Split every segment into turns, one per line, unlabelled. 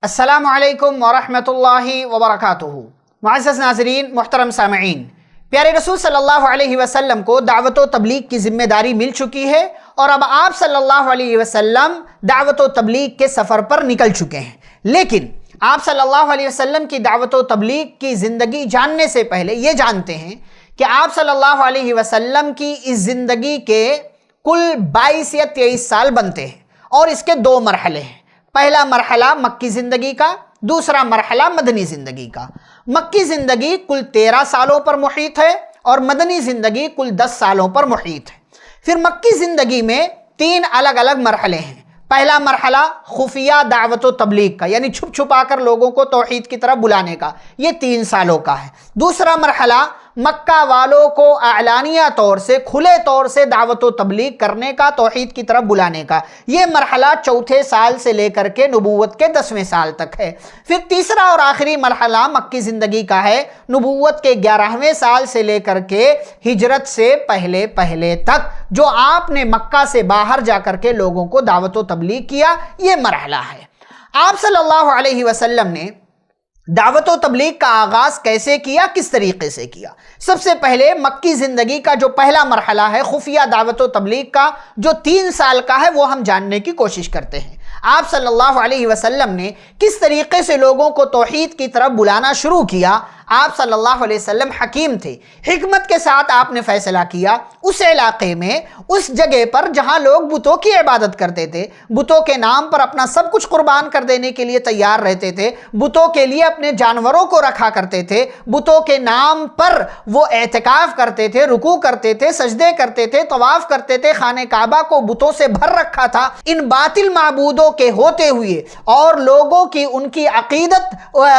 السلام علیکم ورحمۃ اللہ وبرکاتہ۔ معزز ناظرین، محترم سامعین، پیارے رسول صلی اللہ علیہ وسلم کو دعوت و تبلیغ کی ذمہ داری مل چکی ہے اور اب آپ صلی اللہ علیہ وسلم دعوت و تبلیغ کے سفر پر نکل چکے ہیں۔ لیکن آپ صلی اللہ علیہ وسلم کی دعوت و تبلیغ کی زندگی جاننے سے پہلے یہ جانتے ہیں کہ آپ صلی اللہ علیہ وسلم کی اس زندگی کے کل 22 یا 23 سال بنتے ہیں اور اس کے 2 مرحلے ہیں۔ پہلا مرحلہ مکی زندگی کا، دوسرا مرحلہ مدنی زندگی کا۔ مکی زندگی کل 13 سالوں پر محیط ہے اور مدنی زندگی کل 10 سالوں پر محیط ہے۔ پھر مکی زندگی میں 3 الگ الگ مرحلے ہیں۔ پہلا مرحلہ خفیہ دعوت و تبلیغ کا، یعنی چھپ چھپا کر لوگوں کو توحید کی طرف بلانے کا، یہ 3 سالوں کا ہے۔ دوسرا مرحلہ مکہ والوں کو اعلانیہ طور سے، کھلے طور سے دعوت و تبلیغ کرنے کا، توحید کی طرف بلانے کا، یہ مرحلہ 4 سال سے لے کر کے نبوت کے 10ویں سال تک ہے۔ پھر تیسرا اور آخری مرحلہ مکی زندگی کا ہے، نبوت کے 11ویں سال سے لے کر کے ہجرت سے پہلے تک، جو آپ نے مکہ سے باہر جا کر کے لوگوں کو دعوت و تبلیغ کیا، یہ مرحلہ ہے۔ آپ صلی اللہ علیہ وسلم نے دعوت و تبلیغ کا آغاز کیسے کیا، کس طریقے سے کیا؟ سب سے پہلے مکی زندگی کا جو پہلا مرحلہ ہے خفیہ دعوت و تبلیغ کا، جو 3 سال کا ہے، وہ ہم جاننے کی کوشش کرتے ہیں۔ آپ صلی اللہ علیہ وسلم نے کس طریقے سے لوگوں کو توحید کی طرف بلانا شروع کیا؟ آپ صلی اللہ علیہ وسلم حکیم تھے، حکمت کے ساتھ آپ نے فیصلہ کیا اس علاقے میں، اس جگہ پر جہاں لوگ بتوں کی عبادت کرتے تھے، بتوں کے نام پر اپنا سب کچھ قربان کر دینے کے لیے تیار رہتے تھے، بتوں کے لیے اپنے جانوروں کو رکھا کرتے تھے، بتوں کے نام پر وہ اعتکاف کرتے تھے، رکوع کرتے تھے، سجدے کرتے تھے، طواف کرتے تھے، خانہ کعبہ کو بتوں سے بھر رکھا تھا۔ ان باطل معبودوں کے ہوتے ہوئے اور لوگوں کی ان کی عقیدت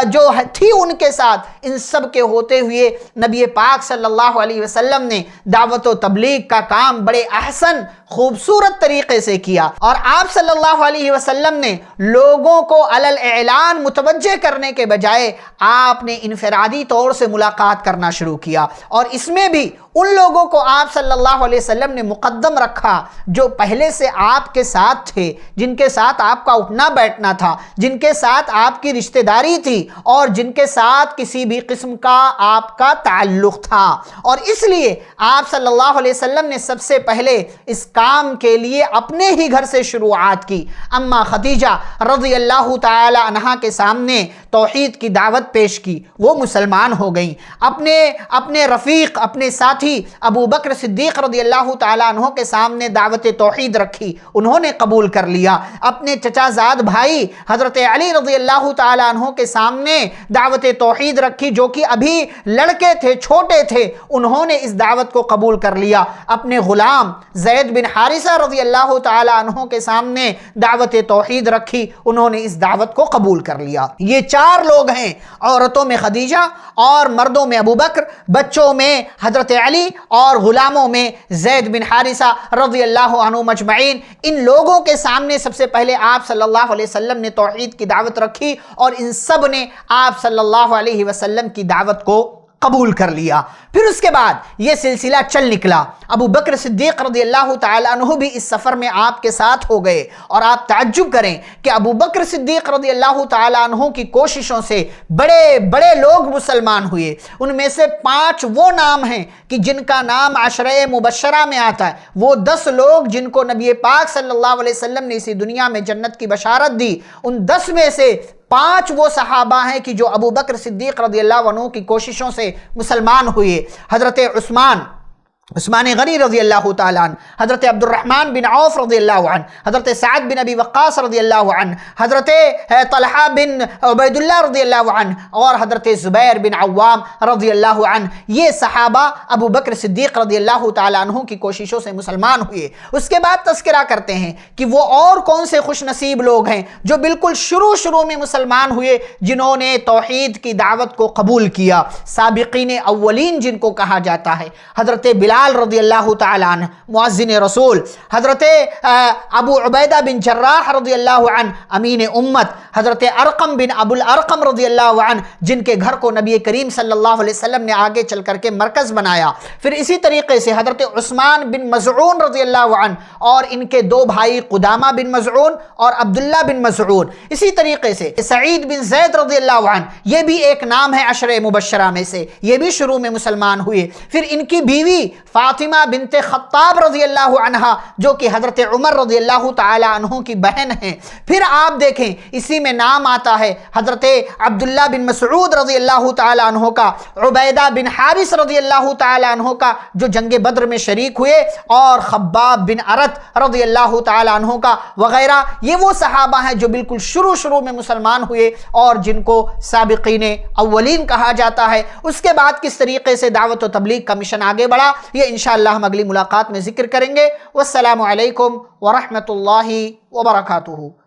جو تھی ان کے ساتھ، ان سب کے ہوتے ہوئے نبی پاک صلی اللہ علیہ وسلم نے دعوت و تبلیغ کا کام بڑے احسن خوبصورت طریقے سے کیا، اور آپ صلی اللہ علیہ وسلم نے لوگوں کو علل اعلان متوجہ کرنے کے بجائے آپ نے انفرادی طور سے ملاقات کرنا شروع کیا، اور اس میں بھی ان لوگوں کو آپ صلی اللہ علیہ وسلم نے مقدم رکھا جو پہلے سے آپ کے ساتھ تھے، جن کے ساتھ آپ کا اٹھنا بیٹھنا تھا، جن کے ساتھ آپ کی رشتہ داری تھی اور جن کے ساتھ کسی بھی قسم کا آپ کا تعلق تھا۔ اور اس لیے آپ صلی اللہ علیہ وسلم نے سب سے پہلے اس کام کے لیے اپنے ہی گھر سے شروعات کی۔ اما خدیجہ رضی اللہ تعالی عنہا کے سامنے توحید کی دعوت پیش کی، وہ مسلمان ہو گئیں۔ اپنے رفیق، اپنے ساتھی ابو بکر صدیق رضی اللہ تعالیٰ عنہ کے سامنے دعوت توحید رکھی، انہوں نے قبول کر لیا۔ اپنے چچا زاد بھائی حضرت علی رضی اللہ تعالیٰ عنہ کے سامنے دعوت توحید رکھی، جو کہ ابھی لڑکے تھے، چھوٹے تھے، انہوں نے اس دعوت کو قبول کر لیا۔ اپنے غلام زید بن حارثہ رضی اللہ تعالیٰ عنہ کے سامنے دعوت توحید رکھی، انہوں نے اس دعوت کو قبول کر لیا۔ یہ 4 لوگ ہیں، عورتوں میں خدیجہ اور مردوں میں ابو بکر، بچوں میں حضرت علی اور غلاموں میں زید بن حارثہ رضی اللہ عنہ مجمعین۔ ان لوگوں کے سامنے سب سے پہلے آپ صلی اللہ علیہ وسلم نے توحید کی دعوت رکھی اور ان سب نے آپ صلی اللہ علیہ وسلم کی دعوت کو قبول کر لیا۔ پھر اس کے بعد یہ سلسلہ چل نکلا۔ ابو بکر صدیق رضی اللہ تعالیٰ عنہ بھی اس سفر میں آپ کے ساتھ ہو گئے، اور آپ تعجب کریں کہ ابو بکر صدیق رضی اللہ تعالیٰ عنہ کی کوششوں سے بڑے بڑے لوگ مسلمان ہوئے۔ ان میں سے 5 وہ نام ہیں کہ جن کا نام عشرہ مبشرہ میں آتا ہے، وہ 10 لوگ جن کو نبی پاک صلی اللہ علیہ وسلم نے اسی دنیا میں جنت کی بشارت دی۔ ان 10 میں سے 5 وہ صحابہ ہیں کہ جو ابو بکر صدیق رضی اللہ عنہ کی کوششوں سے مسلمان ہوئے۔ حضرت عثمان غنی رضی اللہ تعالیٰ عنہ، حضرت عبد الرحمن بن عوف رضی اللہ عنہ، حضرت سعد بن ابی وقاص رضی اللہ عنہ، حضرت طلحہ بن عبید اللہ رضی اللہ عنہ، اور حضرت زبیر بن عوام رضی اللہ عنہ۔ یہ صحابہ ابو بکر صدیق رضی اللہ تعالیٰ عنہ کی کوششوں سے مسلمان ہوئے۔ اس کے بعد تذکرہ کرتے ہیں کہ وہ اور کون سے خوش نصیب لوگ ہیں جو بالکل شروع میں مسلمان ہوئے، جنہوں نے توحید کی دعوت کو قبول کیا۔ سابقین اولین جن کو کہا جاتا ہے، حضرت بلال بلال رضی اللہ تعالی عنہ مؤذن رسول، حضرت ابو عبیدہ بن جراح رضی اللہ عنہ امین امت، حضرت ارقم بن ابو الارقم رضی اللہ عنہ جن کے گھر کو نبی کریم صلی اللہ علیہ وسلم نے آگے چل کر کے مرکز بنایا، پھر اسی طریقے سے حضرت عثمان بن مظعون رضی اللہ عنہ اور ان کے دو بھائی قدامہ بن مظعون اور عبداللہ بن مظعون، اسی طریقے سے سعید بن زید رضی اللہ عنہ، یہ بھی ایک نام ہے عشرہ مبشرہ میں سے، یہ بھی شروع میں مسلمان ہوئے، پھر ان کی بیوی فاطمہ بنت خطاب رضی اللہ عنہ جو کہ حضرت عمر رضی اللہ تعالی عنہ کی بہن ہیں، پھر آپ دیکھیں اسی میں نام آتا ہے حضرت عبداللہ بن مسعود رضی اللہ تعالی عنہ کا، عبیدہ بن حارث رضی اللہ تعالی عنہ کا جو جنگ بدر میں شریک ہوئے، اور خباب بن ارت رضی اللہ تعالی عنہ کا وغیرہ، یہ وہ صحابہ ہیں جو بالکل شروع میں مسلمان ہوئے اور جن کو سابقین اولین کہا جاتا ہے۔ اس کے بعد کس طریقے سے دعوت و تبلیغ کا مشن آگے بڑھا، یہ انشاءاللہ ہم اگلی ملاقات میں ذکر کریں گے۔ والسلام علیکم ورحمۃ اللہ وبرکاتہ۔